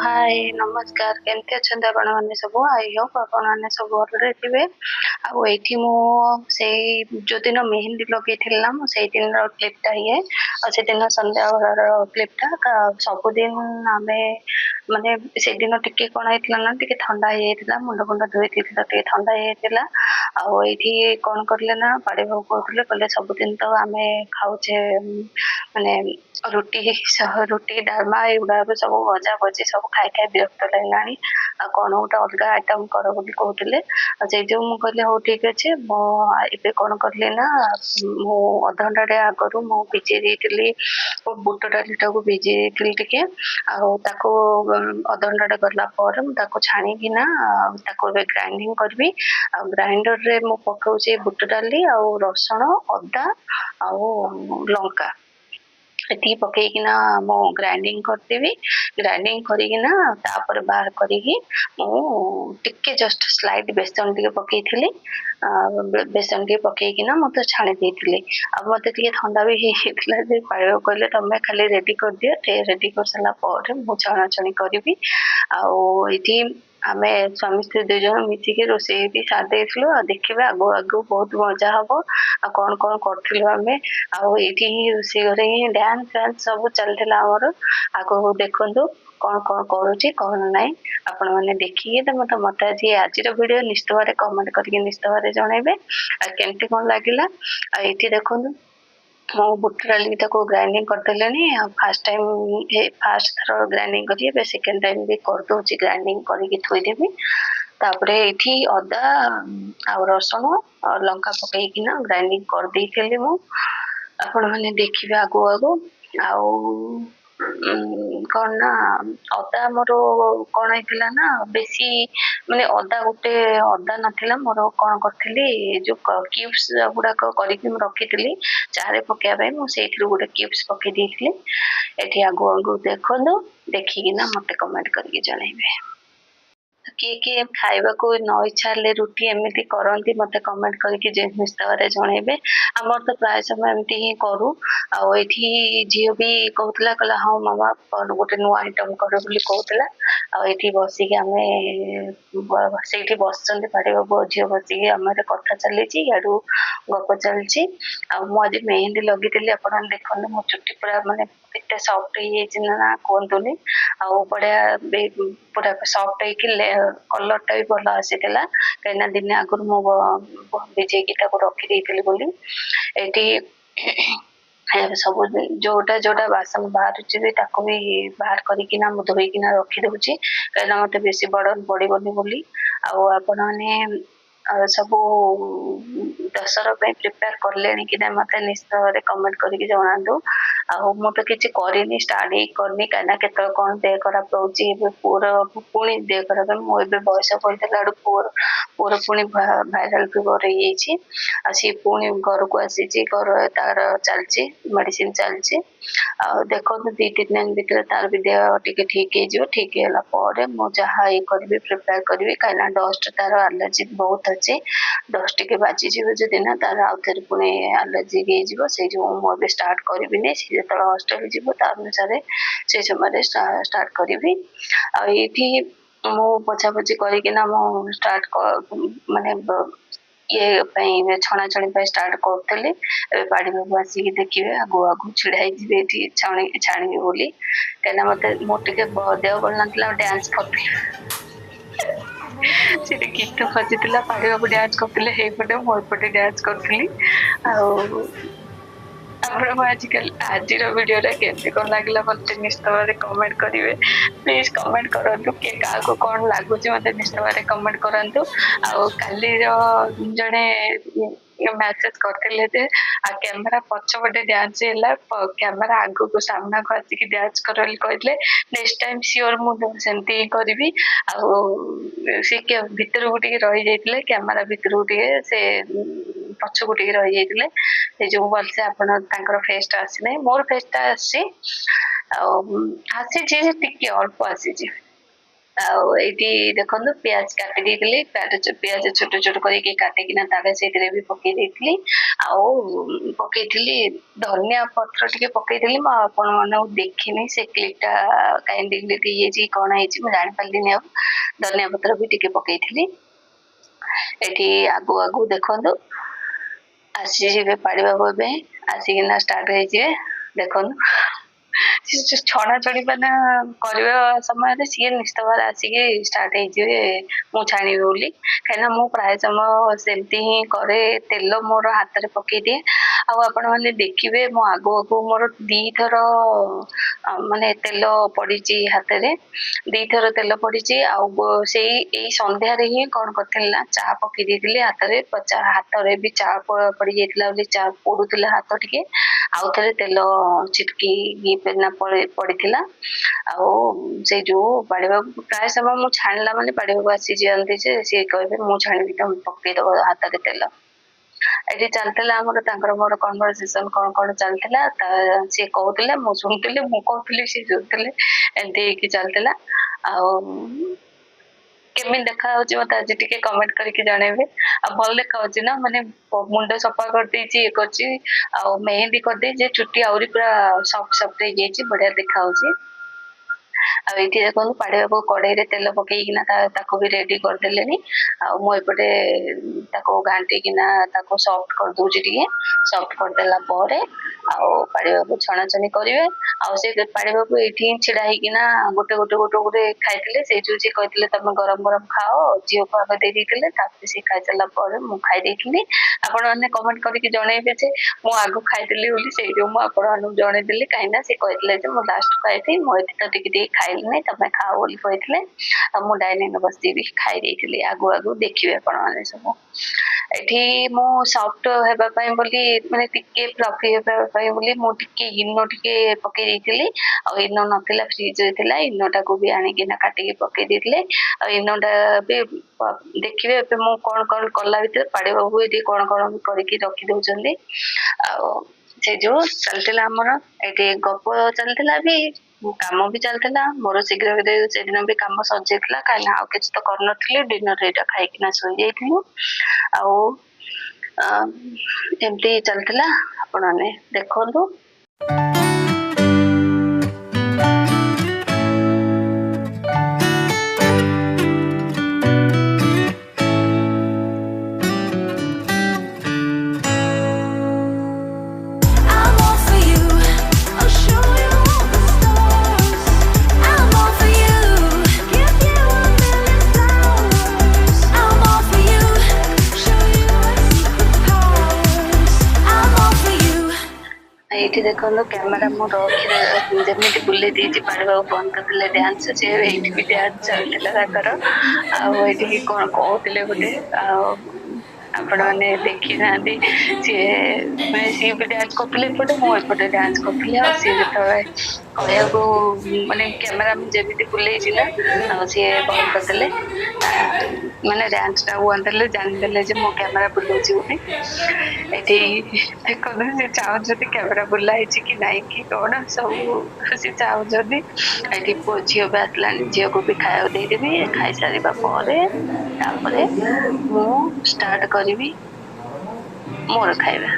हाय नमस्कार केमती अच्छा आपण मैंने सब आई होप आपण मैंने सब भलरे थे आईठी से जो दिन मेहंदी लगे से दिन क्लिपटा ये से दिन संध्या क्लिपटा सबुदिन आम माने से दिन टिके कौन होता ना टे ठंडा हो मुंड फुंड धोई टे ठंडा होता आईठी कौन कले ना पाड़ी बाबू कहते कहले सबुदिन तो आम खाऊे माने रुटी डालमा एगुड़ा सब भजा भजी सब खाई खाई विरक्त लगे कौन गोटे अलग आइटम कर कहते से जो मुझे कहली हो ठीक अच्छे मुझे कौन कली ना मु अध घंटे आगु मु भिजे देती बुट डाली टाक भिजे देती टे अध घंटे गला छाणीकिना ग्राइंडिंग करी ग्राइंडर रे मु पकाउे बुट डाली आ रसुण अदा आ लंका ये पकईकिना मु ग्राइंडिंग करदेवी ग्राइंडिंग करिकिना तापर बाहर करिकी टिके जस्ट स्लाइड बेसन टिके पकईथी बेसन टिके पकईकिना मत छाणी देती मत टिके ठंडा भी पाड़ो कहले तुम खाली रेडी कर दियो रेडी कर सारा मु छाणाछणी करी आईठी आमे स्वामी स्त्री दुई जन मिसिकी रोषे भी साथ देथिलु देखिबा आगो आगो बहुत मजा हबो कौन कौन करथिलु आमे आईठी रोषे घरे ही डांस फैंस सब चलथिला हमर आगो देखंतु कौन कौन करूची कौन नाई आपण माने देखिए मत मत आज वीडियो निश्चित भाव कमेंट करके निश्चित भाव जनइबे केमती कौन लगिला ये देखो मो बुट डाली ग्राइंडिंग करदेली फास्ट टाइम फास्ट थर ग्राइंडिंग करी सेकेंड टाइम भी करदे ग्राइंडिंग करके थोदेवी तापरे ये अदा आ रसुण लंका पकईकिना ग्राइंडिंग कर देली मु आपण मैंने देखिए आगो आगो कौन ना अदा मोर कौन होता ना बेसी माने अदा गोटे अदा नाला मोर कौन करी जो क्यूब्स गुड़ाक करके रखी चारे पकड़ा मुझे गोटे क्यूब्स पकई देती ये आगो आगो देखो देखिकिना मत कमेंट करके जनइबे किए किए खाइबा को न इच्छा रुटी एमती करती मत कमेंट करके निश्चित भाव जनइबे आमर तो प्राय समय एमती ही करू आठी झी भी कहला कहला हाँ मामा गोटे नुआ आइटम कर कहला आठी बसिक आम से बस पाड़ी बाबू झील बसिक आम कथा चली याडू गप चलची आज मेहंदी लगी आप देखते मो चुट्टी पूरा मानने एत सफ्ट ना कहतुनि बढ़िया पूरा सफ्ट कलर भी भल आसाला कहीं दिने आगुरी मो भिजेकी रखी ये सब जोटा जोटा बासन बाहर भी बाहर करना धोईकिना रखी दूची कहीं मत बेसी बर्डन पड़ोनी बोली आपण मैंने सब दशहरा प्रिपेयर कले कि मत निश्चित भाव कमेंट करके जनातु मु तो किसी करनी स्टार्ट ही करनी कहीं के कौन देह खराब रोचे पुअर पुणी देह खराब मुझे बयस पड़ता पुअर पुअर पुणी भाइराल फिवर हो सी पुणी घर को आसी घर तार चलची मेडिसिन चलची देखो दी तीन दिन भर तार भी देह टी ठीक हो ठीक है मुझे ये करी प्रिपेयर करी कहीं डस्ट तार एलर्जी बहुत अच्छे डस्ट टे बाजी जदि ना तार आउ थे पुणी एलर्जी से जो मुझे स्टार्ट करी सी जो हस्टेल जीव अनुसार से समय स्टार्ट करी ये मु पछा पछी करना मु स्टार्ट माने ये छणा छणी स्टार्ट करी पाड़ी बाबू आसिक देखिए आगु आगु छिड़ा ये छाणी बोली कहीं मत मोटे देह भल ना डांस कर गीत बजीला पाड़ी बाबू डांस करते मोरपटे डांस करी आजकल आज वीडियो केमती कौन लगे मत निश्चित भाव कमेंट करेंगे प्लीज कमेंट करूँ किए क्या कौन लगुच मत निश्चित भाव कमेंट करूँ आली जड़े मैसेज करते कैमेरा पछपटे डांस है कैमेरा आग को सामना को आसिक डांस कर कहते नेक्स्ट टाइम सियोर मुझे ही करी सी भितर को रही जाते कैमेरा भितर को से पछ को रही जाते जो भलसे आप फेसटा आसी मोर फेसटा आसी टी अल्प आसी ଏଇଠି ଦେଖନ୍ତୁ ପିଆଜ କାଟି ଦେଇଥିଲି, ପିଆଜ ଛୋଟ ଛୋଟ କରିକି କାଟିକିନା ତାପରେ ସେଇଥିରେ ବି ପକେଇ ଦେଇଥିଲି। ଆଉ ପକେଇଥିଲି ଧନିଆ ପତ୍ର ଟିକେ ପକେଇଥିଲି, ମୁଁ ଆପଣ ମାନଙ୍କୁ ଦେଖିନି ସେ କ୍ଲିପ ଟା କାଇଁ ଡିଲିଟ ହେଇଯାଇଛି କଣ ହେଇଛି ମୁଁ ଜାଣିପାରିଲିନି। ଆଉ ଧନିଆ ପତ୍ର ବି ଟିକେ ପକେଇଥିଲି। ଏଠି ଆଗୁ ଆଗୁ ଦେଖନ୍ତୁ ଆସିଯିବେ ପାଣି ବାବୁ ଏବେ ଆସିକିନା ଷ୍ଟାର୍ଟ ହେଇଯିବେ। ଦେଖନ୍ତୁ ଛଣା ଛଣି ମାନେ କରିବା ସମୟରେ ସିଏ ନିଶ୍ଚିତ ଭାବରେ ଆସିକି ଷ୍ଟାର୍ଟ ହେଇଯିବେ ମୁଁ ଛାଣିବି ବୋଲି। କାହିଁକିନା ମୁଁ ପ୍ରାୟ ସମୟ ସେମିତି ହିଁ କରେ, ତେଲ ମୋର ହାତରେ ପକେଇଦିଏ। ଆଉ ଆପଣ ମାନେ ଦେଖିବେ ମୁଁ ଆଗୁ ଆଗୁ ମୋର ଦିଥର ମାନେ ତେଲ ପଡିଛି ହାତରେ, ଦିଥର ତେଲ ପଡିଛି। ଆଉ ସେଇ ଏଇ ସନ୍ଧ୍ୟାରେ ହିଁ କଣ କରିଥିଲି ନା ଚା ପକେଇ ଦେଇଥିଲି ହାତରେ, ହାତରେ ବି ଚା ପଡି ଯାଇଥିଲା ବୋଲି ଚା ପୋଡୁଥିଲା ହାତ ଟିକେ, ଆଉ ଥରେ ତେଲ ଛିଟକି ପଡିଥିଲା। ଆଉ ସେଇ ଯୋଉ ବାଡିବାବୁ ପ୍ରାୟ ସମୟ ମୁଁ ଛାଣିଲା ମାନେ ବାଡିବାବୁ ଆସିଯାଆନ୍ତି ଯେ ସିଏ କହିବେ ମୁଁ ଛାଣିବି ତମେ ପକେଇଦବ ହାତରେ ତେଲ। ଏଠି ଚାଲିଥିଲା ଆମର ତାଙ୍କର ମୋର କନଭରସେସନ କଣ କଣ ଚାଲିଥିଲା, ସିଏ କହୁଥିଲେ ମୁଁ ଶୁଣୁଥିଲି, ମୁଁ କହୁଥିଲି ସିଏ ଶୁଣୁଥିଲେ, ଏମିତି ହେଇକି ଚାଲିଥିଲା। ଆଉ କେମିତି ଦେଖା ହଉଛି ମତେ ଆଜି ଟିକେ କମେଣ୍ଟ କରିକି ଜଣେଇବେ। ଆଉ ଭଲ ଦେଖା ହଉଛି ନା, ମାନେ ମୁଣ୍ଡ ସଫା କରିଦେଇଛି ଇଏ କରିଛି ଆଉ ମେହେନ୍ଦି କରିଦେଇଛି, ଚୁଟି ଆହୁରି ପୁରା ସଫ୍ଟ ସଫ୍ଟ ହେଇଯାଇଛି, ବଢିଆ ଦେଖା ହଉଛି। ଆଉ ଏଇଠି ଦେଖନ୍ତୁ ପାଣିବାକୁ କଡେଇରେ ତେଲ ପକେଇକିନା ତାକୁ ବି ରେଡି କରିଦେଲେଣି। ଆଉ ମୁଁ ଏପଟେ ତାକୁ ଘାଣ୍ଟିକିନା ତାକୁ ସଫ୍ଟ କରିଦଉଛି, ଟିକେ ସଫ୍ଟ କରିଦେଲା ପରେ ଆଉ ପାଣିବାକୁ ଛଣାଛଣି କରିବେ। ଆଉ ସେ ପାଣିବାକୁ ଏଇଠି ହିଁ ଛିଡା ହେଇକିନା ଗୋଟେ ଗୋଟେ ଗୋଟେ ଗୋଟେ ଖାଇଥିଲେ। ସେଇ ଯୋଉ ସିଏ କହିଥିଲେ ତମେ ଗରମ ଗରମ ଖାଅ, ଝିଅକୁ ଆଗ ଦେଇ ଦେଇଥିଲେ, ତାପରେ ସିଏ ଖାଇସାରିଲା ପରେ ମୁଁ ଖାଇ ଦେଇଥିଲି। ଆପଣ ମାନେ କମେଣ୍ଟ କରିକି ଜଣେଇବେ ଯେ ମୁଁ ଆଗ ଖାଇଥିଲି ବୋଲି, ସେଇ ଯୋଉ ମୁଁ ଆପଣ ମାନଙ୍କୁ ଜଣେଇଦେଲି। କାହିଁକି ନା ସେ କହିଥିଲେ ଯେ ମୁଁ ଲାଷ୍ଟ ଖାଇଥିଲି, ମୁଁ ଏଠି ତ ଟିକେ ଟିକେ ଖାଇଲି ନାହିଁ, ତମେ ଖାଅ ବୋଲି କହିଥିଲେ। ଆଉ ମୁଁ ଡାଇନିଂରେ ବସିକି ଖାଇ ଦେଇଥିଲି ଆଗୁ ଆଗୁ, ଦେଖିବେ ଆପଣ ମାନେ ସବୁ। ଏଠି ମୁଁ ସଫ୍ଟ ହେବା ପାଇଁ ବୋଲି, ମାନେ ଟିକେ ଫ୍ଲଫି ହେବା ପାଇଁ ବୋଲି ମୁଁ ଟିକେ ଇନୋ ଟିକେ ପକେଇ ଦେଇଥିଲି। ଆଉ ଇନୋ ନଥିଲା ଫ୍ରିଜରେ ଥିଲା, ଇନୋଟାକୁ ବି ଆଣିକିନା କାଟିକି ପକେଇ ଦେଇଥିଲେ। ଆଉ ଇନୋଟା ବି ଦେଖିବେ ଏବେ ମୁଁ କଣ କଣ କଲା ଭିତରେ ପାଣି ବାବୁ ଏଠି କଣ କଣ କରିକି ରଖି ଦଉଛନ୍ତି। ଆଉ ସେ ଯୋଉ ଚାଲିଥିଲା ଆମର ଏଠି ଗପ ଚାଲିଥିଲା ବି, କାମ ବି ଚାଲିଥିଲା ମୋର ଶୀଘ୍ର ସେଦିନ ବି କାମ ସରିଯାଇଥିଲା। କାହିଁକିନା ଆଉ କିଛି ତ କରିନଥିଲି, ଡିନର ଏଇଟା ଖାଇକିନା ଶୋଇଯାଇଥିଲି। ଆଉ ଏମିତି ଚାଲିଥିଲା, ଆପଣ ମାନେ ଦେଖନ୍ତୁ। I'm all for you. I'll show you all the stars. I'm all for you. Give you a million flowers. I'm all for you. Show you my secret powers. I'm all for you. ଏଇଠି ଦେଖନ୍ତୁ camera ମୁଁ ରଖିରେ ଯେମିତି ବୁଲେଇ ଦେଇଛି, ପାଣି ବାବୁ ବନ୍ଦ କରିଦେଲେ dance, ସେ ଏଇଠି ବି ଡ୍ୟାନ୍ସ ଚାଲିଥିଲା ତାଙ୍କର। ଆଉ ଏଇଠି କଣ କହୁଥିଲେ ଗୋଟେ, ଆଉ ଆପଣ ମାନେ ଦେଖି ନାହାନ୍ତି, ସିଏ ମାନେ ସିଏ ବି ଡ୍ୟାନ୍ସ କରୁଥିଲେ ଏପଟେ, ମୁଁ ଏପଟେ ଡ୍ୟାନ୍ସ କରୁଥିଲି। ଆଉ ସିଏ ଯେତେବେଳେ କହିବାକୁ ମାନେ କ୍ୟାମେରା ମୁଁ ଯେମିତି ବୁଲେଇଛି ନା, ଆଉ ସିଏ ବନ୍ଦ କରିଦେଲେ, ମାନେ ଡ୍ୟାନ୍ସ ଟା ବନ୍ଦ ଦେଲେ, ଜାଣିଦେଲେ ଯେ ମୁଁ କ୍ୟାମେରା ବୁଲଉଛି ବୋଲି। ଏଠି ଦେଖନ୍ତୁ ସେ ଚାହୁଁଛନ୍ତି କ୍ୟାମେରା ବୁଲା ହେଇଛି କି ନାଇଁ କି କଣ, ସବୁ ସେ ଚାହୁଁଛନ୍ତି। ଏଠି ପୁଅ ଝିଅ ବି ଆସିଲାଣି, ଝିଅକୁ ବି ଖାଇବାକୁ ଦେଇଦେବି। ଖାଇସାରିବା ପରେ ତାପରେ ମୁଁ ଷ୍ଟାର୍ଟ କରିବି ମୋର ଖାଇବା।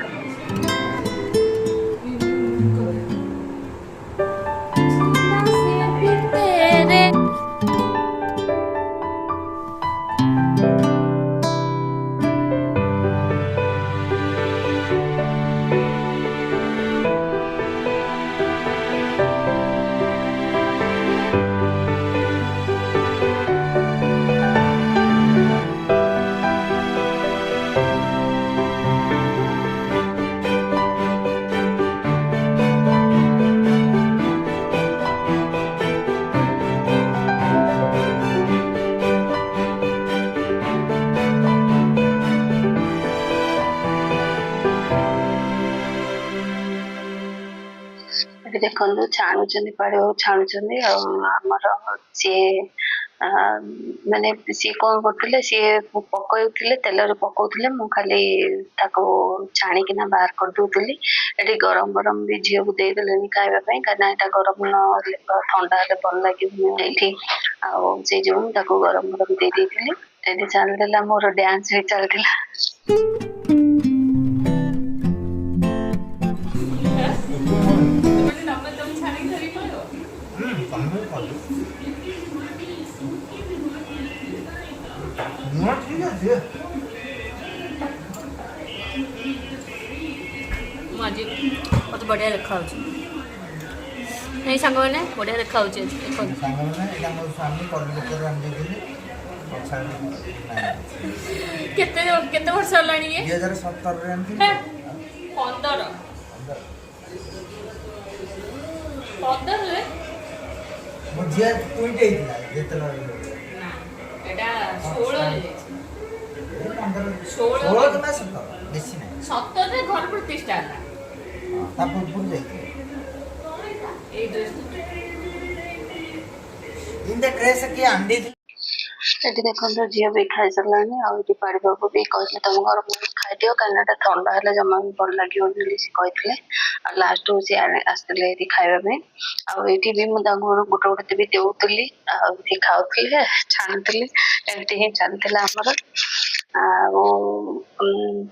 ଏଠି ଦେଖନ୍ତୁ ଛାଣୁଛନ୍ତି, ପାଣି ଛାଣୁଛନ୍ତି। ଆଉ ଆମର ସିଏ ମାନେ ସିଏ କଣ କରୁଥିଲେ, ସିଏ ପକଉଥିଲେ ତେଲରେ ପକଉଥିଲେ, ମୁଁ ଖାଲି ତାକୁ ଛାଣିକିନା ବାହାର କରିଦଉଥିଲି। ଏଠି ଗରମ ଗରମ ବି ଝିଅକୁ ଦେଇଦେଲେନି ଖାଇବା ପାଇଁ, କାହିଁକିନା ଏଇଟା ଗରମ ନହେଲେ ଥଣ୍ଡା ହେଲେ ଭଲ ଲାଗିବନି ଏଇଠି। ଆଉ ସେଇ ଯୋଗୁଁ ମୁଁ ତାକୁ ଗରମ ଗରମ ଦେଇ ଦେଇଥିଲି। ଏଠି ଚାଲିଥିଲା ମୋର ଡ୍ୟାନ୍ସ ବି ଚାଲିଥିଲା। ଆଜି ମତେ ବଢ଼ିଆ ଦେଖାଯାଉଛି। ଏଇ ସାଙ୍ଗମାନେ ବଢ଼ିଆ ଦେଖାଯାଉଛି ଆଜି ଦେଖନ୍ତୁ। କେତେ କେତେ ବର୍ଷ ହେଲାଣି ଇଏ? 2017ରେ ଆଣିଥିଲି। 15ରେ ମୋ ଝିଅ ଟୁଇଣ୍ଟି ହେଇଥିଲା ଯେତେବେଳେ ଏଇଟା 16ରେ ଯାଇଛି। 16 କିମ୍ବା 17 ବେଶୀ ନାହିଁ। 17ରେ ଘର ପ୍ରତିଷ୍ଠା ହେଲା। ତା ପୂର୍ବରୁ ଯାଇଥିଲେ। ଏଇ ଡ୍ରେସ୍ ଇନ୍ଦ ଡ୍ରେସ୍ କିଏ ଆଣିଦେଇଥିଲେ। ଏଠି ଦେଖନ୍ତୁ ଝିଅ ବି ଖାଇସାରିଲାଣି। ଆଉ ଏଠି ପାଣିବାବୁ ବି କହିଲେ ତମ ଘର ଖାଇଦିଅ, କାହିଁକିନା ଏଟା ଥଣ୍ଡା ହେଲେ ଜମା ବି ଭଲ ଲାଗିବନି ବୋଲି ସେ କହିଥିଲେ। ଆଉ ଲାଷ୍ଟକୁ ସିଏ ଆସିଥିଲେ ଏଠି ଖାଇବା ପାଇଁ। ଆଉ ଏଇଠି ବି ମୁଁ ତାଙ୍କୁ ଗୋଟେ ଗୋଟେ ବି ଦେଉଥିଲି, ଆଉ ଏଠି ଖାଉଥିଲେ, ଛାଣୁଥିଲି। ଏମିତି ହିଁ ଚାଲିଥିଲା ଆମର। ଆଉ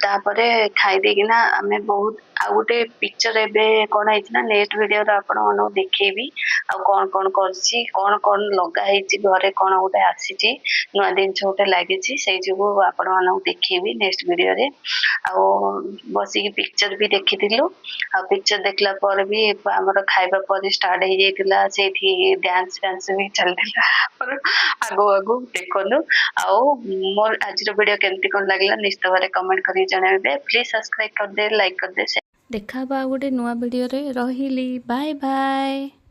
ତାପରେ ଖାଇ ଦେଇକିନା ଆମେ ବହୁତ ଆଉ ଗୋଟେ ପିକ୍ଚର ଏବେ କଣ ହେଇଛି ନା ନେକ୍ସଟ ଭିଡିଓରେ ଆପଣମାନଙ୍କୁ ଦେଖେଇବି। ଆଉ କଣ କଣ କରିଛି, କଣ କଣ ଲଗା ହେଇଛି ଘରେ, କଣ ଗୋଟେ ଆସିଛି ନୂଆ ଜିନିଷ ଗୋଟେ ଲାଗିଛି, ସେଇ ଯୋଗୁ ଆପଣମାନଙ୍କୁ ଦେଖେଇବି ନେକ୍ସଟ ଭିଡିଓରେ। ଆଉ ବସିକି ପିକ୍ଚର ବି ଦେଖିଥିଲୁ। ଆଉ ପିକ୍ଚର ଦେଖିଲା ପରେ ବି ଆମର ଖାଇବା ପରେ ଷ୍ଟାର୍ଟ ହେଇଯାଇଥିଲା, ସେଇଠି ଡ୍ୟାନ୍ସ ଫ୍ୟାନ୍ସ ବି ଚାଲିଥିଲା ଆମର ଆଗୁ ଆଗୁ ଦେଖନ୍ତୁ। ଆଉ ମୋର ଆଜିର ଭିଡିଓ କେମିତି କଣ ଲାଗିଲା ନିଶ୍ଚିତ ଭାବରେ କମେଣ୍ଟ କରି ଜଣାଇବେ। ପ୍ଲିଜ ସବସ୍କ୍ରାଇବ କରିଦେ, ଲାଇକ୍ କରିଦେ। ଦେଖା ହବା ଆଉ ଗୋଟେ ନୂଆ ଭିଡ଼ିଓରେ। ରହିଲି, ବାଏ ବାଏ।